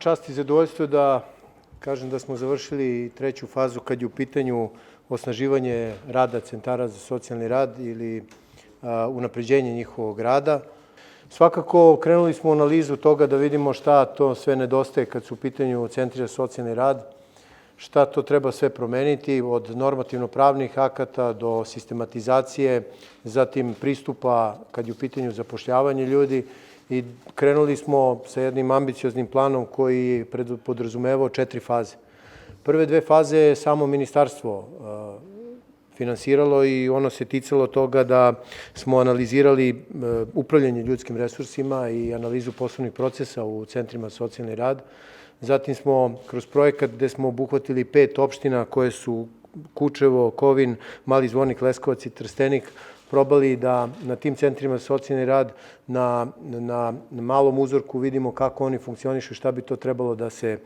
čast i zadovoljstvo da kažem da smo završili treću fazu kad je u pitanju osnaživanje rada centara za socijalni rad ili unapređenje njihovog rada. Svakako krenuli smo u analizu toga da vidimo šta to sve nedostaje kad su u pitanju centri za socijalni rad, šta to treba sve promeniti od normativno-pravnih akata do sistematizacije, zatim pristupa kad je u pitanju zapošljavanje ljudi i krenuli smo sa jednim ambicioznim planom koji podrazumevao 4 faze. Prve 2 faze je samo ministarstvo finansiralo i ono se ticalo toga da smo analizirali upravljanje ljudskim resursima i analizu poslovnih procesa u centrima za socijalni rad. Zatim smo kroz projekat gde smo obuhvatili 5 opština koje su Kučevo, Kovin, Mali Zvornik, Leskovac i Trstenik, probali da na tim centrima za socijalni rad na malom uzorku vidimo kako oni funkcionišu i šta bi to trebalo da se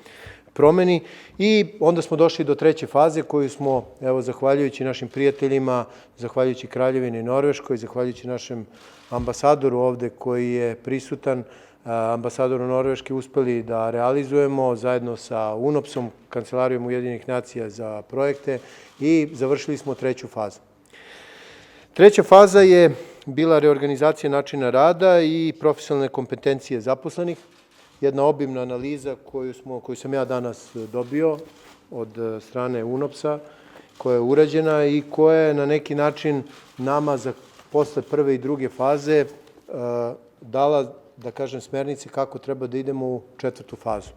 promeni. I onda smo došli do treće faze koju smo, evo, zahvaljujući našim prijateljima, zahvaljujući Kraljevini Norveškoj, zahvaljujući našem ambasadoru ovde koji je prisutan, ambasadoru Norveške, uspeli da realizujemo zajedno sa UNOPS-om, Kancelarijom Ujedinjenih nacija za projekte, i završili smo treću fazu. Treća faza je bila reorganizacija načina rada i profesionalne kompetencije zaposlenih. Jedna obimna analiza koju sam ja danas dobio od strane UNOPS-a, koja je urađena i koja je na neki način nama posle prve i druge faze dala, da kažem, smernice kako treba da idemo u četvrtu fazu.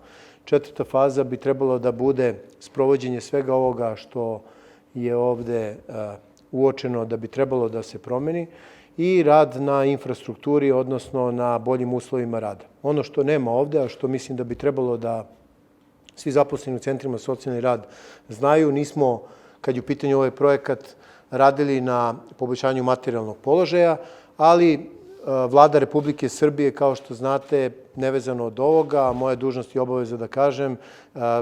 Četvrta faza bi trebalo da bude sprovođenje svega ovoga što je ovde uočeno da bi trebalo da se promeni i rad na infrastrukturi, odnosno na boljim uslovima rada. Ono što nema ovde, a što mislim da bi trebalo da svi zaposleni u centrima za socijalni rad znaju, nismo, kad je u pitanju ovaj projekat, radili na poboljšanju materijalnog položaja, ali Vlada Republike Srbije, kao što znate, nevezano od ovoga, moja dužnost i obaveza da kažem,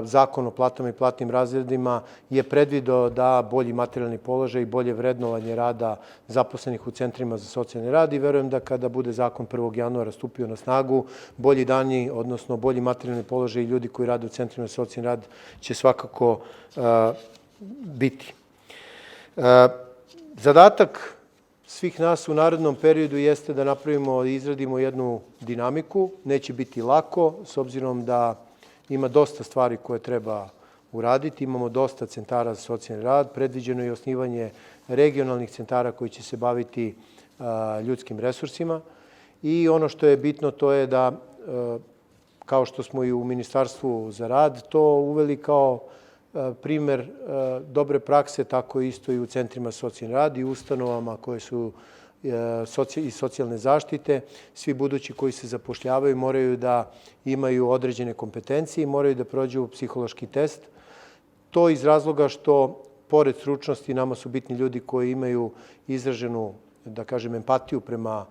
Zakon o platama i platnim razredima je predvideo da bolji materijalni položaj i bolje vrednovanje rada zaposlenih u centrima za socijalni rad i verujem da kada bude zakon 1. januara stupio na snagu, bolji dani, odnosno bolji materijalni položaj i ljudi koji rade u centrima za socijalni rad će svakako biti. Zadatak svih nas u narednom periodu jeste da napravimo i izradimo jednu dinamiku. Neće biti lako, s obzirom da ima dosta stvari koje treba uraditi. Imamo dosta centara za socijalni rad, predviđeno je osnivanje regionalnih centara koji će se baviti ljudskim resursima. I ono što je bitno to je da, kao što smo i u Ministarstvu za rad to uveli kao primer dobre prakse, tako isto i u centrima socijalni rad i ustanovama koje su iz socijalne zaštite. Svi budući koji se zapošljavaju moraju da imaju određene kompetencije i moraju da prođu psihološki test. To iz razloga što, pored stručnosti, nama su bitni ljudi koji imaju izraženu, da kažem, empatiju prema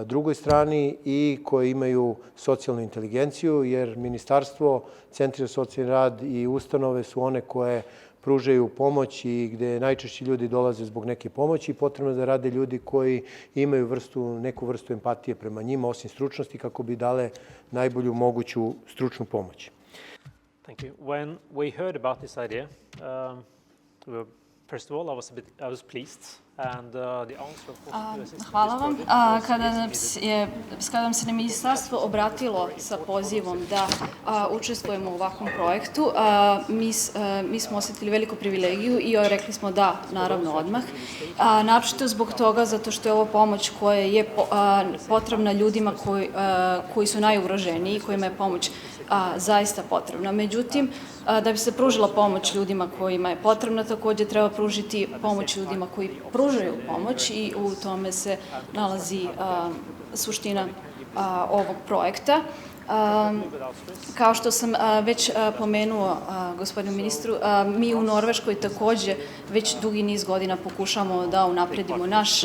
drugoj strani i koji imaju socijalnu inteligenciju, jer ministarstvo, centri za socijalni rad i ustanove su one koje pružaju pomoć i gde najčešće ljudi dolaze zbog neke pomoći i potrebno je da rade ljudi koji imaju neku vrstu empatije prema njima, osim stručnosti, kako bi dale najbolju moguću stručnu pomoć. Thank you. When we heard about this idea, first of all, I was pleased. Hvala vam. Kada nam se ministarstvo obratilo sa pozivom da učestvujemo u ovakvom projektu, mi smo osetili veliku privilegiju i rekli smo da, naravno, odmah. Naročito zbog toga, zato što je ovo pomoć koja je potrebna ljudima koji su najugroženiji, kojima je pomoć zaista potrebna. Međutim, da bi se pružila pomoć ljudima kojima je potrebna, takođe treba pružiti pomoć ljudima koji pružaju pomoć i u tome se nalazi suština ovog projekta. Kao što sam već pomenuo gospodinu ministru, mi u Norveškoj takođe već dugi niz godina pokušamo da unapredimo naš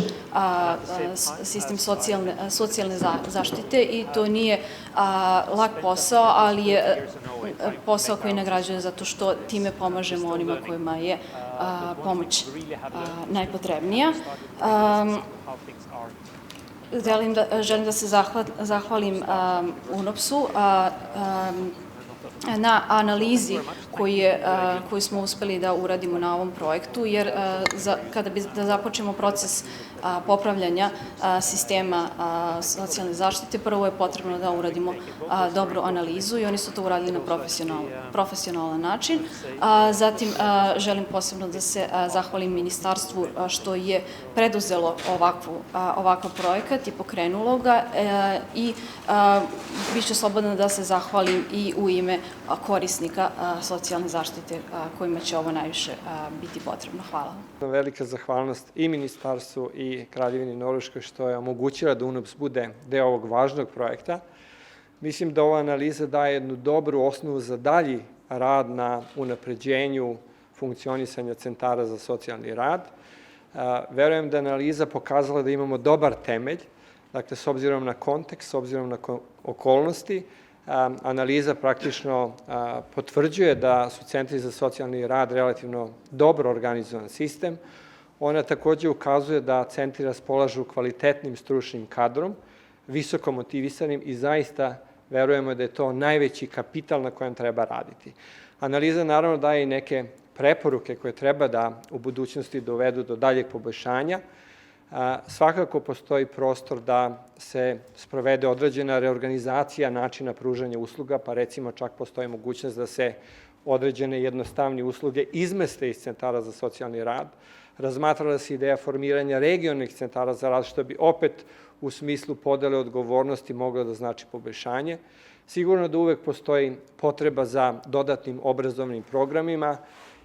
sistem socijalne zaštite i to nije lak posao, ali je posao koji nagrađuje zato što time pomažemo onima kojima je pomoć najpotrebnija. Želim da se zahvalim UNOPS-u na analizi koju smo uspeli da uradimo na ovom projektu, jer kada bi da započnemo proces popravljanja sistema socijalne zaštite, prvo je potrebno da uradimo dobru analizu i oni su to uradili na profesionalan način. Zatim želim posebno da se zahvalim ministarstvu što je preduzelo ovakav projekat i pokrenulo ga i biću slobodna da se zahvalim i u ime korisnika socijalne zaštite kojima će ovo najviše biti potrebno. Hvala. Velika zahvalnost i ministarstvu i Kraljevini Norveškoj što je omogućila da UNOPS bude deo ovog važnog projekta. Mislim da ova analiza daje jednu dobru osnovu za dalji rad na unapređenju funkcionisanja centara za socijalni rad. Verujem da je analiza pokazala da imamo dobar temelj, dakle, s obzirom na kontekst, s obzirom na okolnosti, analiza praktično potvrđuje da su centri za socijalni rad relativno dobro organizovan sistem. Ona takođe ukazuje da centri raspolažu kvalitetnim stručnim kadrom, visoko motivisanim i zaista verujemo da je to najveći kapital na kojem treba raditi. Analiza naravno daje i neke preporuke koje treba da u budućnosti dovedu do daljeg poboljšanja. Svakako postoji prostor da se sprovede određena reorganizacija načina pružanja usluga, pa recimo čak postoji mogućnost da se određene jednostavne usluge izmeste iz centara za socijalni rad. Razmatrala se ideja formiranja regionalnih centara za rad, što bi opet u smislu podele odgovornosti moglo da znači poboljšanje. Sigurno da uvek postoji potreba za dodatnim obrazovnim programima.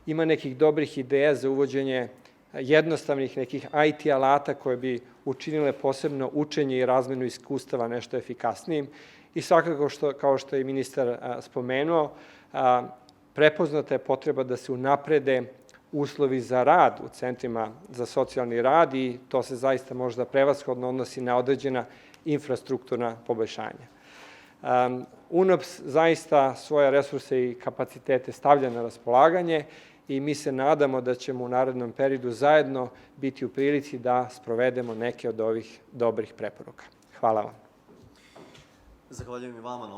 Ima nekih dobrih ideja za uvođenje jednostavnih nekih IT alata koje bi učinile posebno učenje i razmenu iskustava nešto efikasnijim. I svakako, kao što je ministar spomenuo, prepoznata je potreba da se unaprede uslovi za rad u centrima za socijalni rad i to se zaista možda prevashodno odnosi na određena infrastrukturna poboljšanja. UNOPS zaista svoje resurse i kapacitete stavlja na raspolaganje i mi se nadamo da ćemo u narednom periodu zajedno biti u prilici da sprovedemo neke od ovih dobrih preporuka. Hvala vam. Zahvaljujem i vama na